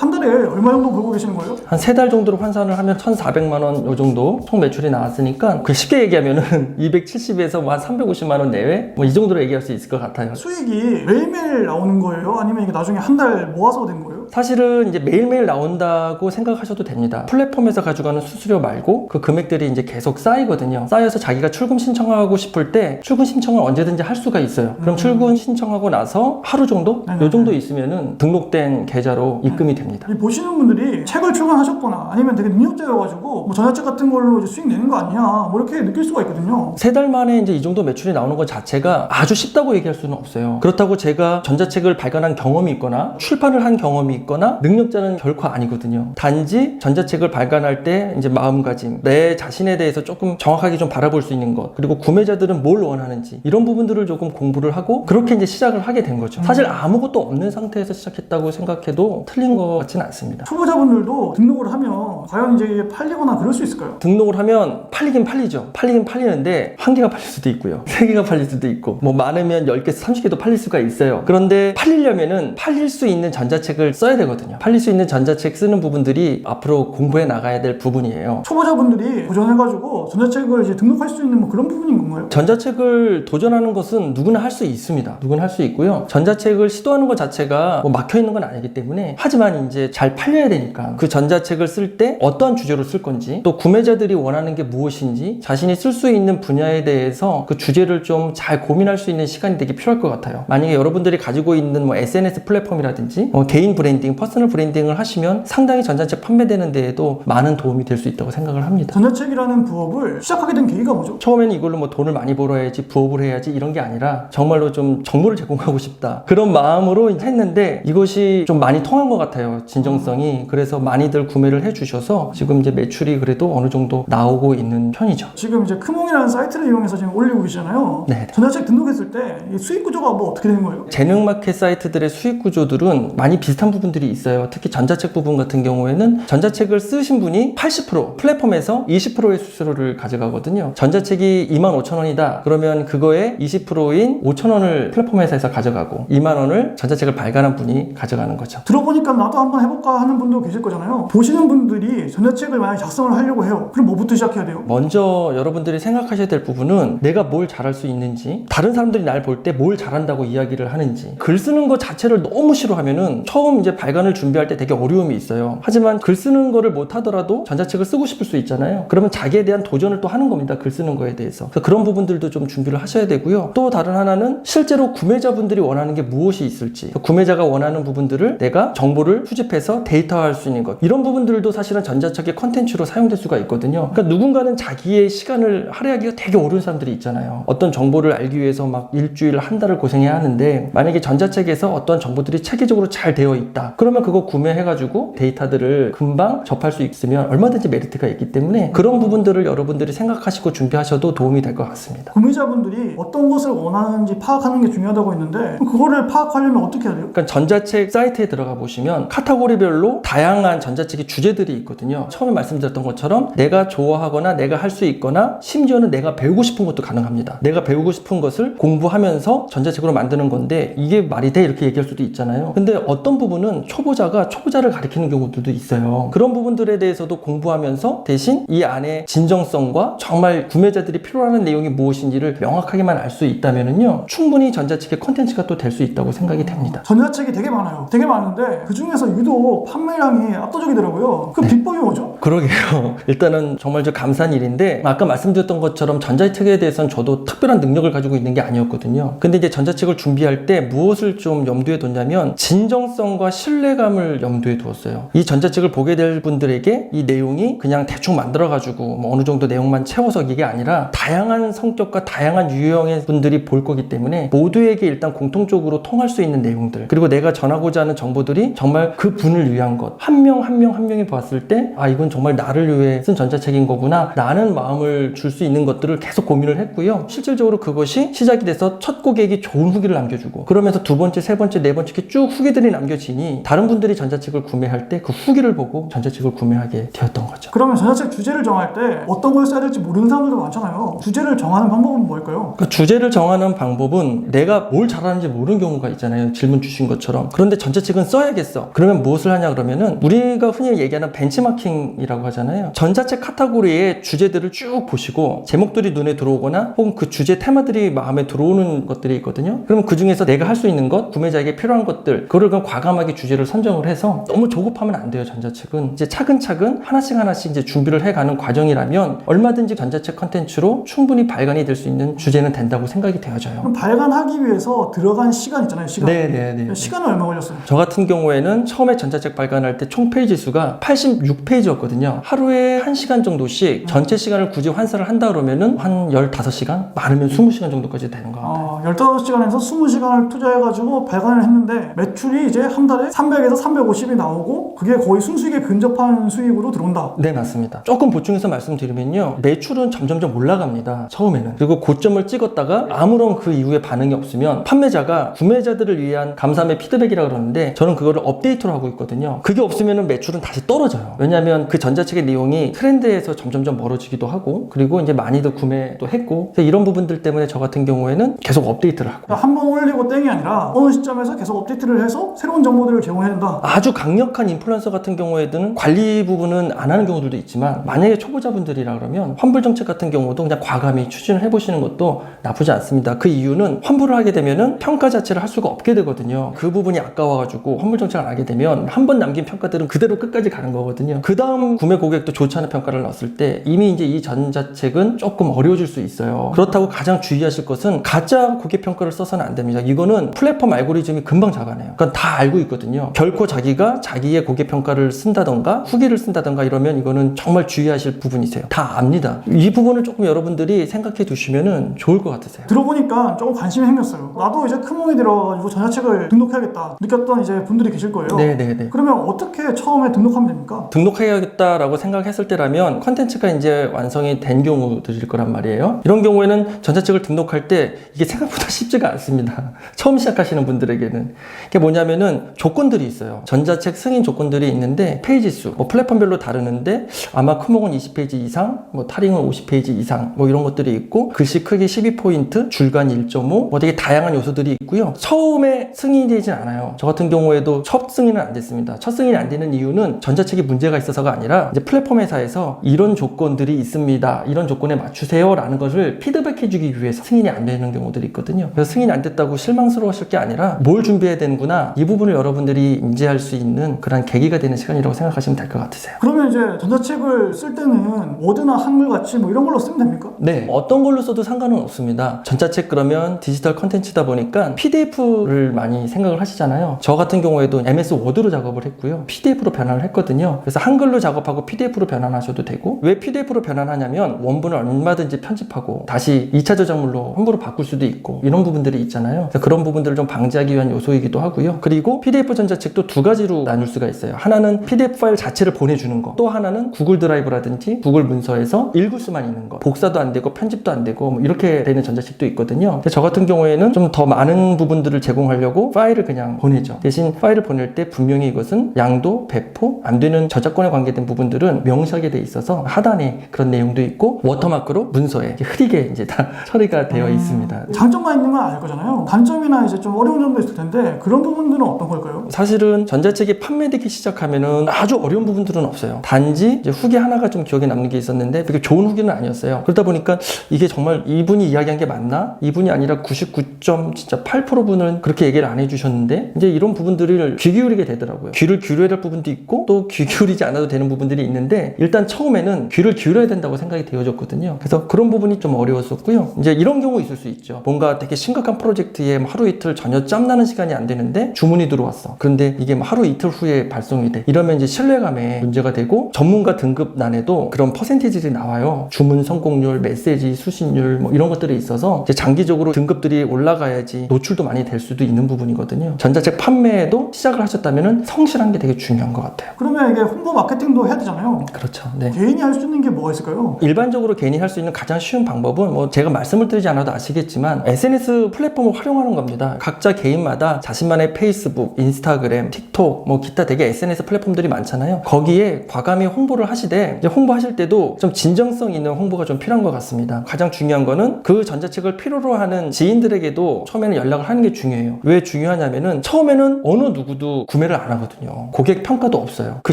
한 달에 얼마 정도 벌고 계시는 거예요? 한 3달 정도로 환산을 하면 1,400만 원 요 정도 총 매출이 나왔으니까 그 쉽게 얘기하면은 270에서 뭐 한 350만 원 내외 뭐 이 정도로 얘기할 수 있을 것 같아요. 수익이 매일매일 나오는 거예요? 아니면 이게 나중에 한 달 모아서 된 거예요? 사실은 이제 매일매일 나온다고 생각하셔도 됩니다. 플랫폼에서 가져가는 수수료 말고 그 금액들이 이제 계속 쌓이거든요. 쌓여서 자기가 출금 신청하고 싶을 때 출금 신청을 언제든지 할 수가 있어요. 그럼 출금 신청하고 나서 하루 정도? 요 정도 있으면은 등록된 계좌로 입금이 됩니다. 이 보시는 분들이 책을 출간하셨거나 아니면 되게 능력자여가지고 뭐 전자책 같은 걸로 이제 수익 내는 거 아니냐 뭐 이렇게 느낄 수가 있거든요. 3달 만에 이제 이 정도 매출이 나오는 것 자체가 아주 쉽다고 얘기할 수는 없어요. 그렇다고 제가 전자책을 발간한 경험이 있거나 출판을 한 경험이 있거나 능력자는 결코 아니거든요. 단지 전자책을 발간할 때 이제 마음가짐, 내 자신에 대해서 조금 정확하게 좀 바라볼 수 있는 것, 그리고 구매자들은 뭘 원하는지 이런 부분들을 조금 공부를 하고 그렇게 이제 시작을 하게 된 거죠. 사실 아무것도 없는 상태에서 시작했다고 생각해도 틀린 것 같지는 않습니다. 초보자분들도 등록을 하면 과연 이제 이게 팔리거나 그럴 수 있을까요? 등록을 하면 팔리긴 팔리죠. 팔리긴 팔리는데 1개가 팔릴 수도 있고요. 3개가 팔릴 수도 있고 뭐 많으면 10개에서 30개도 팔릴 수가 있어요. 그런데 팔리려면은 팔릴 수 있는 전자책을 써야 되거든요. 팔릴 수 있는 전자책 쓰는 부분들이 앞으로 공부해 나가야 될 부분이에요. 초보자분들이 도전해가지고 전자책을 이제 등록할 수 있는 뭐 그런 부분인 건가요? 전자책을 도전하는 것은 누구나 할 수 있습니다. 누구나 할 수 있고요. 전자책을 시도하는 것 자체가 뭐 막혀 있는 건 아니기 때문에 하지만 이제 잘 팔려야 되니까 그 전자책을 쓸 때 어떠한 주제로 쓸 건지 또 구매자들이 원하는 게 무엇인지 자신이 쓸 수 있는 분야에 대해서 그 주제를 좀 잘 고민할 수 있는 시간이 되게 필요할 것 같아요. 만약에 여러분들이 가지고 있는 뭐 SNS 플랫폼이라든지 개인 브랜딩, 퍼스널 브랜딩을 하시면 상당히 전자책 판매되는 데에도 많은 도움이 될 수 있다고 생각을 합니다. 전자책이라는 부업을 시작하게 된 계기가 뭐죠? 처음에는 이걸로 뭐 돈을 많이 벌어야지 부업을 해야지 이런 게 아니라 정말로 좀 정보를 제공하고 싶다 그런 마음으로 했는데 이것이 좀 많이 통한 것 같아요. 진정성이. 그래서 많이들 구매를 해주셔서 지금 이제 매출이 그래도 어느 정도 나오고 있는 편이죠. 지금 이제 크몽이라는 사이트를 이용해서 지금 올리고 계시잖아요. 네. 전자책 등록했을 때 이 수익 구조가 뭐 어떻게 되는 거예요? 재능마켓 사이트들의 수익 구조들은 많이 비슷한 부분들이 있어요. 특히 전자책 부분 같은 경우에는 전자책을 쓰신 분이 80% 플랫폼에서 20%의 수수료를 가져가거든요. 전자책이 25,000원이다 그러면 그거에 20%인 5,000원을 플랫폼 회사에서 가져가고 20,000원을 전자책을 발간한 분이 가져가는 거죠. 들어보니까 나도 한번 해볼까 하는 분도 계실 거잖아요. 보시는 분들이 전자책을 만약 작성을 하려고 해요. 그럼 뭐부터 시작해야 돼요? 먼저 여러분들이 생각하셔야 될 부분은 내가 뭘 잘할 수 있는지, 다른 사람들이 날 볼 때 뭘 잘한다고 이야기를 하는지. 글 쓰는 것 자체를 너무 싫어하면은 처음 이제 발간을 준비할 때 되게 어려움이 있어요. 하지만 글 쓰는 거를 못 하더라도 전자책을 쓰고 싶을 수 있잖아요. 그러면 자기에 대한 도전을 또 하는 겁니다. 글 쓰는 거에 대해서. 그래서 그런 부분들도 좀 준비를 하셔야 되고요. 또 다른 하나는 실제로 구매자분들이 원하는 게 무엇이 있을지, 구매자가 원하는 부분들을 내가 정보를 수집해서 데이터화할 수 있는 것, 이런 부분들도 사실은 전자책의 컨텐츠로 사용될 수가 있거든요. 그러니까 누군가는 자기의 시간을 할애하기가 되게 어려운 사람들이 있잖아요. 어떤 정보를 알기 위해서 막 일주일, 한 달을 고생해야 하는데 만약에 전자책에서 어떤 정보들이 체계적으로 잘 되어 있다 그러면 그거 구매해가지고 데이터들을 금방 접할 수 있으면 얼마든지 메리트가 있기 때문에 그런 부분들을 여러분들이 생각하시고 준비하셔도 도움이 될 것 같습니다. 구매자분들이 어떤 것을 원하는지 파악하는 게 중요하다고 했는데 그거를 파악하려면 어떻게 해야 돼요? 그러니까 전자책 사이트에 들어가 보시면 카테고리별로 다양한 전자책의 주제들이 있거든요. 처음에 말씀드렸던 것처럼 내가 좋아하거나 내가 할 수 있거나 심지어는 내가 배우고 싶은 것도 가능합니다. 내가 배우고 싶은 것을 공부하면서 전자책으로 만드는 건데 이게 말이 돼? 이렇게 얘기할 수도 있잖아요. 근데 어떤 부분은 초보자가 초보자를 가리키는 경우들도 있어요. 그런 부분들에 대해서도 공부하면서 대신 이 안에 진정성과 정말 구매자들이 필요하는 내용이 무엇인지를 명확하게만 알 수 있다면은요 충분히 전자책의 컨텐츠가 또 될 수 있다고 생각이 됩니다. 전자책이 되게 많아요. 되게 많은데 그 중에서 유독 판매량이 압도적이더라고요. 그 비법이 뭐죠? 그러게요. 일단은 정말 감사한 일인데 아까 말씀드렸던 것처럼 전자책에 대해서는 저도 특별한 능력을 가지고 있는 게 아니었거든요. 근데 이제 전자책을 준비할 때 무엇을 좀 염두에 뒀냐면 진정성과 신뢰감을 염두에 두었어요. 이 전자책을 보게 될 분들에게 이 내용이 그냥 대충 만들어가지고 뭐 어느 정도 내용만 채워서 이게 아니라 다양한 성격과 다양한 유형의 분들이 볼 거기 때문에 모두에게 일단 공통적으로 통할 수 있는 내용들, 그리고 내가 전하고자 하는 정보들이 정말 그 분을 위한 것, 한 명 한 명 한 명이 봤을 때 아 이건 정말 나를 위해 쓴 전자책인 거구나 라는 마음을 줄 수 있는 것들을 계속 고민을 했고요. 실질적으로 그것이 시작이 돼서 첫 고객이 좋은 후기를 남겨주고 그러면서 두 번째, 세 번째, 네 번째 이렇게 쭉 후기들이 남겨지니 보니 다른 분들이 전자책을 구매할 때 그 후기를 보고 전자책을 구매하게 되었던 거죠. 그러면 전자책 주제를 정할 때 어떤 걸 써야 될지 모르는 사람들도 많잖아요. 주제를 정하는 방법은 뭘까요? 그러니까 주제를 정하는 방법은 내가 뭘 잘하는지 모르는 경우가 있잖아요. 질문 주신 것처럼. 그런데 전자책은 써야겠어. 그러면 무엇을 하냐 그러면은 우리가 흔히 얘기하는 벤치마킹이라고 하잖아요. 전자책 카테고리의 주제들을 쭉 보시고 제목들이 눈에 들어오거나 혹은 그 주제 테마들이 마음에 들어오는 것들이 있거든요. 그러면 그 중에서 내가 할 수 있는 것, 구매자에게 필요한 것들, 그걸 그냥 과감하게 주제를 선정을 해서 너무 조급하면 안 돼요. 전자책은 이제 차근차근 하나씩 이제 준비를 해가는 과정이라면 얼마든지 전자책 컨텐츠로 충분히 발간이 될 수 있는 주제는 된다고 생각이 되어져요. 그럼 발간하기 위해서 들어간 시간 있잖아요. 시간. 네네네. 시간은 얼마 걸렸어요? 저 같은 경우에는 처음에 전자책 발간할 때 총 페이지 수가 86페이지였거든요. 하루에 1시간 정도씩 전체 시간을 굳이 환산을 한다 그러면은 한 15시간? 많으면 20시간 정도까지 되는 것 같아요. 15시간에서 20시간을 투자해가지고 발간을 했는데 매출이 이제 한 달에 300에서 350이 나오고 그게 거의 순수익에 근접한 수익으로 들어온다. 네, 맞습니다. 조금 보충해서 말씀드리면요. 매출은 점점점 올라갑니다. 처음에는. 그리고 고점을 찍었다가 아무런 그 이후에 반응이 없으면 판매자가 구매자들을 위한 감사함의 피드백이라고 그러는데 저는 그거를 업데이트로 하고 있거든요. 그게 없으면 매출은 다시 떨어져요. 왜냐하면 그 전자책의 내용이 트렌드에서 점점점 멀어지기도 하고 그리고 이제 많이들 구매도 했고 이런 부분들 때문에 저 같은 경우에는 계속 업데이트를 하고 그러니까 한 번 올리고 땡이 아니라 어느 시점에서 계속 업데이트를 해서 새로운 정보들을 제공해야 된다. 아주 강력한 인플루언서 같은 경우에는 관리 부분은 안 하는 경우들도 있지만 만약에 초보자분들이라 그러면 환불 정책 같은 경우도 그냥 과감히 추진을 해보시는 것도 나쁘지 않습니다. 그 이유는 환불을 하게 되면은 평가 자체를 할 수가 없게 되거든요. 그 부분이 아까워가지고 환불 정책을 안 하게 되면 한 번 남긴 평가들은 그대로 끝까지 가는 거거든요. 그 다음 구매 고객도 좋지 않은 평가를 넣었을 때 이미 이제 이 전자책은 조금 어려워질 수 있어요. 그렇다고 가장 주의하실 것은 가짜 고객 평가를 써서는 안 됩니다. 이거는 플랫폼 알고리즘이 금방 잡아내요. 그러니까 다 알고 있거든요. 결코 자기가 자기의 고객 평가를 쓴다던가 후기를 쓴다던가 이러면 이거는 정말 주의하실 부분이세요. 다 압니다. 이 부분을 조금 여러분들이 생각해 두시면은 좋을 것 같으세요. 들어보니까 조금 관심이 생겼어요. 나도 이제 큰 몸이 들어가지고 전자책을 등록해야겠다 느꼈던 이제 분들이 계실 거예요. 네네네. 그러면 어떻게 처음에 등록하면 됩니까? 등록해야겠다라고 생각했을 때라면 컨텐츠가 이제 완성이 된 경우들일 거란 말이에요. 이런 경우에는 전자책을 등록할 때 이게 생각보다 쉽지가 않습니다. 처음 시작하시는 분들에게는. 이게 뭐냐면은 조건들이 있어요. 전자책 승인 조건들이 있는데 페이지 수, 뭐 플랫폼별로 다르는데 아마 크목은 20페이지 이상, 뭐 타링은 50페이지 이상, 뭐 이런 것들이 있고 글씨 크기 12포인트, 줄간 1.5, 뭐 되게 다양한 요소들이 있고요. 처음에 승인이 되진 않아요. 저 같은 경우에도 첫 승인은 안 됐습니다. 첫 승인이 안 되는 이유는 전자책이 문제가 있어서가 아니라 이제 플랫폼 회사에서 이런 조건들이 있습니다. 이런 조건에 맞추세요 라는 것을 피드백해주기 위해서 승인이 안 되는 경우들이 있거든요. 그래서 승인이 안 됐다고 실망스러워하실 게 아니라 뭘 준비해야 되는구나 이 부분을 여러분들이 인지할 수 있는 그런 계기가 되는 시간이라고 생각하시면 될 것 같으세요. 그러면 이제 전자책을 쓸 때는 워드나 한글같이 뭐 이런 걸로 쓰면 됩니까? 네, 어떤 걸로 써도 상관은 없습니다. 전자책 그러면 디지털 컨텐츠다 보니까 PDF를 많이 생각을 하시잖아요. 저 같은 경우에도 MS 워드로 작업을 했고요. PDF로 변환을 했거든요. 그래서 한글로 작업하고 PDF로 변환하셔도 되고 왜 PDF로 변환하냐면 원본을 얼마든지 편집하고 다시 2차 저작물로 함부로 바꿀 수도 있고 이런 부분들이 있잖아요. 그래서 그런 부분들을 좀 방지하기 위한 요소이기도 하고요. 그리고 PDF 전자책도 두 가지로 나눌 수가 있어요. 하나는 PDF 파일 자체를 보내주는 거, 또 하나는 구글 드라이브라든지 구글 문서에서 읽을 수만 있는 거, 복사도 안 되고 편집도 안 되고 뭐 이렇게 되는 전자책도 있거든요. 근데 저 같은 경우에는 좀 더 많은 부분들을 제공하려고 파일을 그냥 보내죠. 대신 파일을 보낼 때 분명히 이것은 양도, 배포, 안 되는 저작권에 관계된 부분들은 명시하게 돼 있어서 하단에 그런 내용도 있고 워터마크로 문서에 흐리게 이제 다 처리가 되어 있습니다. 장점만 있는 건 아닐 거잖아요. 단점이나 이제 좀 어려운 점도 있을 텐데 그런 부분들은 어떤 걸까요? 사실은 전자책이 판매되기 시작하면은 아주 어려운 부분들은 없어요. 단지 이제 후기 하나가 좀 기억에 남는 게 있었는데 그게 좋은 후기는 아니었어요. 그러다 보니까 이게 정말 이분이 이야기한 게 맞나? 이분이 아니라 99.8%분은 그렇게 얘기를 안 해주셨는데 이제 이런 부분들을 귀 기울이게 되더라고요. 귀를 기울여야 될 부분도 있고 또 귀 기울이지 않아도 되는 부분들이 있는데 일단 처음에는 귀를 기울여야 된다고 생각이 되어졌거든요. 그래서 그런 부분이 좀 어려웠었고요. 이제 이런 경우 있을 수 있죠. 뭔가 되게 심각한 프로젝트에 하루 이틀 전혀 짬나는 시간이 안 되는데 주문이 들어왔어. 그런데 이게 하루 이틀 후에 발송이 돼. 이러면 이제 신뢰감에 문제가 되고 전문가 등급란에도 그런 퍼센티지들이 나와요. 주문 성공률, 메시지 수신율 뭐 이런 것들이 있어서 이제 장기적으로 등급들이 올라가야지 노출도 많이 될 수도 있는 부분이거든요. 전자책 판매에도 시작을 하셨다면 성실한 게 되게 중요한 것 같아요. 그러면 이게 홍보 마케팅도 해야 되잖아요. 그렇죠. 네. 개인이 할 수 있는 게 뭐가 있을까요? 일반적으로 개인이 할 수 있는 가장 쉬운 방법은 뭐 제가 말씀을 드리지 않아도 아시겠지만 SNS 플랫폼을 활용하는 겁니다. 각자 개인마다 자신만의 페이스북, 인스타그램, 틱톡, 뭐 기타 되게 SNS 플랫폼들이 많잖아요. 거기에 과감히 홍보를 하시되 이제 홍보하실 때도 좀 진정성 있는 홍보가 좀 필요한 것 같습니다. 가장 중요한 거는 그 전자책을 필요로 하는 지인들에게도 처음에는 연락을 하는 게 중요해요. 왜 중요하냐면은 처음에는 어느 누구도 구매를 안 하거든요. 고객 평가도 없어요. 그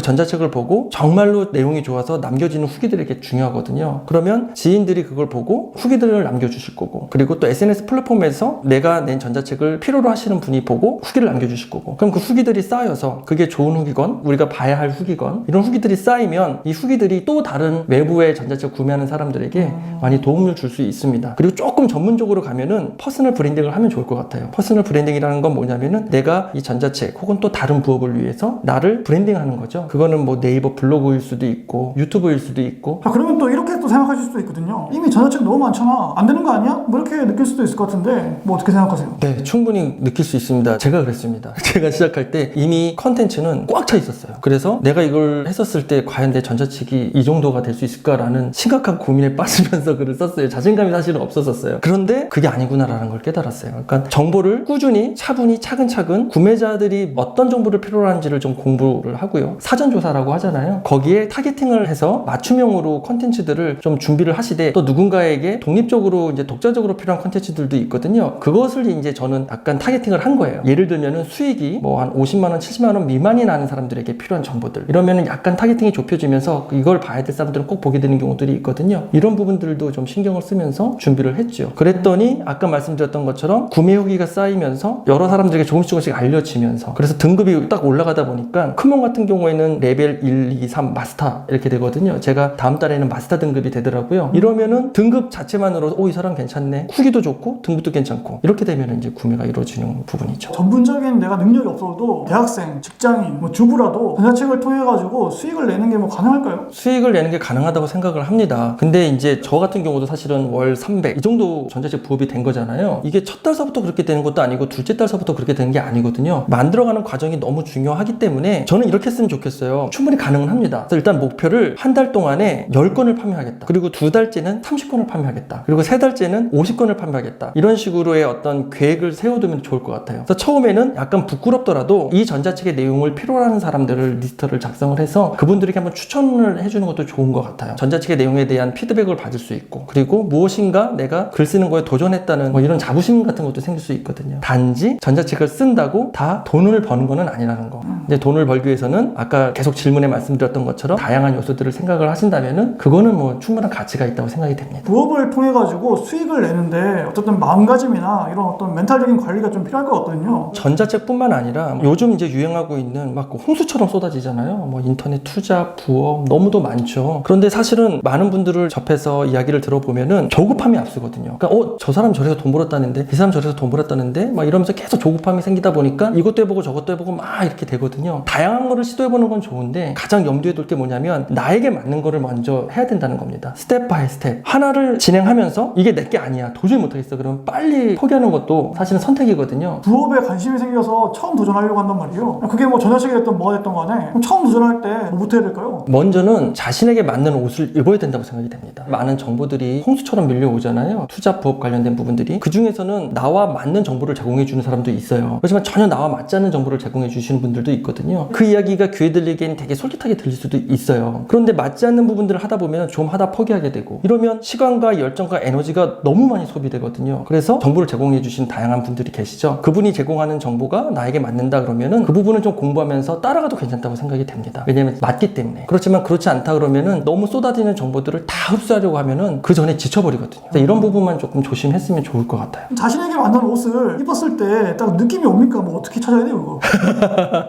전자책을 보고 정말로 내용이 좋아서 남겨지는 후기들이 이게 중요하거든요. 그러면 지인들이 그걸 보고 후기들을 남겨주실 거고, 그리고 또 SNS 플랫폼에서 내가 낸 전자책을 필요로 하시는 분이 보고 후기를 남겨주실 거고, 그럼 그 후기들이 쌓여서 그게 좋은 후기건 우리가 봐야 할 후기건 이런 후기들이 쌓이면 이 후기들이 또 다른 외부의 전자책 구매하는 사람들에게 많이 도움을 줄 수 있습니다. 그리고 조금 전문적으로 가면은 퍼스널 브랜딩을 하면 좋을 것 같아요. 퍼스널 브랜딩이라는 건 뭐냐면은 내가 이 전자책 혹은 또 다른 부업을 위해서 나를 브랜딩하는 거죠. 그거는 뭐 네이버 블로그일 수도 있고 유튜브일 수도 있고. 그러면 또 이렇게 또 생각하실 수도 있거든요. 이미 전자책 너무 많잖아, 안 되는 거 아니야? 뭐 이렇게 느낄 수도 있을 것 같은데 뭐 어떻게 생각하세요? 네, 충분히 느낄 수 있습니다. 제가 그랬습니다. 제가 시작할 때 이미 컨텐츠는 꽉 차 있었어요. 그래서 내가 이걸 했었을 때 과연 내 전자책이 이 정도가 될 수 있을까라는 심각한 고민에 빠지면서 글을 썼어요. 자신감이 사실은 없었어요. 그런데 그게 아니구나라는 걸 깨달았어요. 그러니까 정보를 꾸준히 차분히 차근차근 구매자들이 어떤 정보를 필요로 하는지를 좀 공부를 하고요. 사전조사라고 하잖아요. 거기에 타겟팅을 해서 맞춤형으로 컨텐츠들을 좀 준비를 하시되, 또 누군가에게 독립적으로 이제 독자적으로 필요한 컨텐츠들도 있거든요. 그것을 이제 저는 약간 타겟팅을 한 거예요. 예를 들면은 수익이 뭐 한 50만원, 70만원 미만이 나는 사람들에게 필요한 정보들, 이러면은 약간 타겟팅이 좁혀지면서 이걸 봐야 될 사람들은 꼭 보게 되는 경우들이 있거든요. 이런 부분들도 좀 신경을 쓰면서 준비를 했죠. 그랬더니 아까 말씀드렸던 것처럼 구매 후기가 쌓이면서 여러 사람들에게 조금씩 알려지면서, 그래서 등급이 딱 올라가다 보니까 크몬 같은 경우에는 레벨 1, 2, 3 마스터 이렇게 되거든요. 제가 다음 달에는 마스터 등급이 되더라고요. 이러면은 등급 자체만으로 이 사람 괜찮네, 후기도 좋고 등급도 괜찮고, 이렇게 되면 이제 구매가 이루어지는 부분이죠. 전문적인 내가 능력이 없어도 대학생, 직장인, 뭐 주부라도 전자책을 통해 가지고 수익을 내는 게 뭐 가능할까요? 수익을 내는 게 가능하다고 생각을 합니다. 근데 이제 저 같은 경우도 사실은 월 300 이 정도 전자책 부업이 된 거잖아요. 이게 첫 달서부터 그렇게 되는 것도 아니고 둘째 달서부터 그렇게 되는 게 아니거든요. 만들어가는 과정이 너무 중요하기 때문에 저는 이렇게 했으면 좋겠어요. 충분히 가능은 합니다. 그래서 일단 목표를 한 달 동안에 10건을 판매하겠다, 그리고 두 달째는 30건을 판매하겠다, 그리고 세 달째는 50건을 판매하겠다, 이런 식으로의 어떤 계획을 세워두면 좋을 것 같아요. 그래서 처음에는 약간 부끄럽더라도 이 전자책의 내용을 필요로 하는 사람들을 리스트를 작성을 해서 그분들에게 한번 추천을 해주는 것도 좋은 것 같아요. 전자책의 내용에 대한 피드백을 받을 수 있고, 그리고 무엇인가 내가 글 쓰는 거에 도전했다는 뭐 이런 자부심 같은 것도 생길 수 있거든요. 단지 전자책을 쓴다고 다 돈을 버는 거는 아니라는 거. 이제 돈을 벌기 위해서는 아까 계속 질문에 말씀드렸던 것처럼 다양한 요소들을 생각을 하신다면은 그거는 뭐 충분한 가치가 있다고 생각이 됩니다. 부업을 통해 가지고 수익을 내는데 어쨌든 마음가짐이나 이런 어떤 멘탈적인 관리가 좀 필요할 것 같거든요. 전자책뿐만 아니라 요즘 이제 유행하고 있는 막 홍수처럼 쏟아지잖아요. 뭐 인터넷 투자, 부업 너무도 많죠. 그런데 사실은 많은 분들을 접해서 이야기를 들어보면은 조급함이 앞서거든요. 그러니까 저 사람 저래서 돈 벌었다는데, 이 사람 저래서 돈 벌었다는데 막 이러면서 계속 조급함이 생기다 보니까 이것도 해보고 저것도 해보고 막 이렇게 되거든요. 다양한 거를 시도해보는 건 좋은데 가장 염두에 둘 게 뭐냐면 나에게 맞는 거를 먼저 해야 된다는 겁니다. 스텝 바이 스텝 하나를 진행하면서 이게 내게 아니야, 도저히 못하겠어, 그럼 빨리 포기하는 것도 사실은 선택이거든요. 부업에 관심이 생겨서 처음 도전하려고 한단 말이에요. 그게 뭐 전자책이 됐든 뭐가 됐든 간에 그럼 처음 도전할 때 뭐부터 해야 될까요? 먼저는 자신에게 맞는 옷을 입어야 된다고 생각이 됩니다. 많은 정보들이 홍수처럼 밀려오잖아요. 투자, 부업 관련된 부분들이. 그 중에서는 나와 맞는 정보를 제공해 주는 사람도 있어요. 그렇지만 전혀 나와 맞지 않는 정보를 제공해 주시는 분들도 있거든요. 그 이야기가 귀에 들리기엔 되게 솔깃하게 들릴 수도 있어요. 그런데 맞지 않는 부분들을 하다 보면 좀 하다 포기하게 되고, 이러면 시간과 열정과 에너지가 너무 많이 소비되거든요. 그래서 정보를 제공해 주신 다양한 분들이 계시죠. 그분이 제공하는 정보가 나에게 맞는다 그러면은 그 부분을 좀 공부하면서 따라가도 괜찮다고 생각이 됩니다. 왜냐면 맞기 때문에. 그렇지만 그렇지 않다 그러면은 너무 쏟아지는 정보들을 다 흡수하려고 하면은 그 전에 지쳐버리거든요. 그래서 이런 부분만 조금 조심했으면 좋을 것 같아요. 자신에게 맞는 옷을 입었을 때 딱 느낌이 옵니까? 뭐 어떻게 찾아야 돼요, 그거?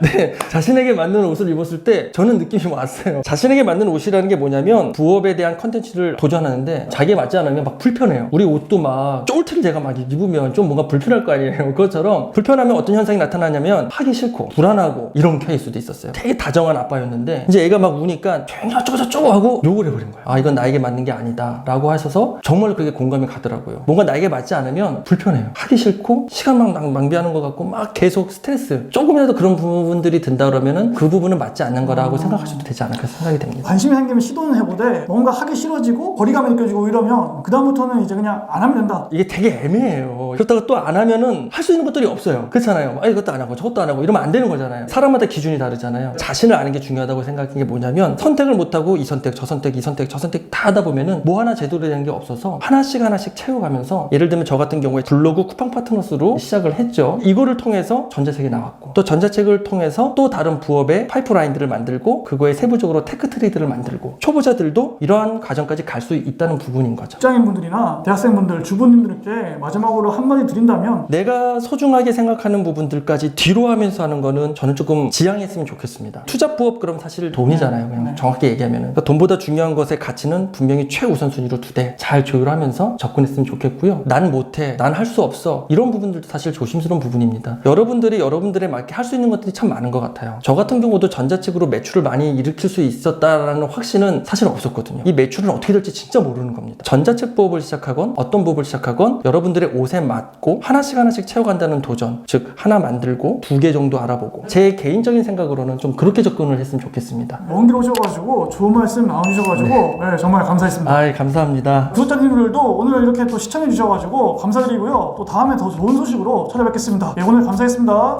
네, 자신에게 맞는 옷을 입었을 때 저는 느낌이 왔어요. 자신에게 맞는 옷이라는 게 뭐냐면 부업에 대한 컨텐츠를 도전하는데 자기에 맞지 않으면 막 불편해요. 우리 옷도 막 쫄티를 제가 막 입으면 좀 뭔가 불편할 거 아니에요. 그것처럼 불편하면 어떤 현상이 나타나냐면 하기 싫고 불안하고 이런 케일 수도 있었어요. 되게 다정한 아빠였는데 이제 애가 막 우니까 조용히 어쩌고 저쩌고 하고 욕을 해버린 거예요. 아, 이건 나에게 맞는 게 아니다 라고 하셔서 정말 그게 공감이 가더라고요. 뭔가 나에게 맞지 않으면 불편해요. 하기 싫고 시간 막 낭비하는 것 같고 막 계속 스트레스, 조금이라도 그런 부분들이 든다 그러면은 그 부분은 맞지 않는 거라고 생각하셔도 되지 않을까 생각이 됩니다. 관심이 생기면 시도는 해보되 뭔가 하기 하기 싫어지고 거리감이 느껴지고 이러면 그다음부터는 이제 그냥 안 하면 된다. 이게 되게 애매해요. 그렇다고 또 안 하면은 할 수 있는 것들이 없어요. 그렇잖아요. 아, 이것도 안 하고 저것도 안 하고 이러면 안 되는 거잖아요. 사람마다 기준이 다르잖아요. 자신을 아는 게 중요하다고 생각한 게 뭐냐면 선택을 못하고 이 선택, 저 선택, 이 선택, 저 선택 다 하다 보면은 뭐 하나 제대로 되는 게 없어서 하나씩 채워가면서 예를 들면 저 같은 경우에 블로그 쿠팡 파트너스로 시작을 했죠. 이거를 통해서 전자책이 나왔고 또 전자책을 통해서 또 다른 부업의 파이프라인들을 만들고 그거에 세부적으로 테크 트레이드를 만들고 초보자들도 이러한 과정까지 갈 수 있다는 부분인 거죠. 직장인분들이나 대학생분들, 주부님들께 마지막으로 한마디 드린다면 내가 소중하게 생각하는 부분들까지 뒤로 하면서 하는 거는 저는 조금 지양했으면 좋겠습니다. 투자 부업 그럼 사실 돈이잖아요. 그냥 정확히 얘기하면은. 그러니까 돈보다 중요한 것의 가치는 분명히 최우선순위로 두되 잘 조율하면서 접근했으면 좋겠고요. 난 못해, 난 할 수 없어, 이런 부분들도 사실 조심스러운 부분입니다. 여러분들이 여러분들에 맞게 할 수 있는 것들이 참 많은 것 같아요. 저 같은 경우도 전자책으로 매출을 많이 일으킬 수 있었다라는 확신은 사실 없었거든요. 이 매출은 어떻게 될지 진짜 모르는 겁니다. 전자책 부업을 시작하건 어떤 부업을 시작하건 여러분들의 옷에 맞고 하나씩 채워간다는 도전, 즉 하나 만들고 2개 정도 알아보고, 제 개인적인 생각으로는 좀 그렇게 접근을 했으면 좋겠습니다. 먼 길 오셔가지고 좋은 말씀 나눠주셔가지고 네, 정말 감사했습니다. 아, 감사합니다. 구독자님들도 오늘 이렇게 또 시청해주셔가지고 감사드리고요. 또 다음에 더 좋은 소식으로 찾아뵙겠습니다. 예, 오늘 감사했습니다.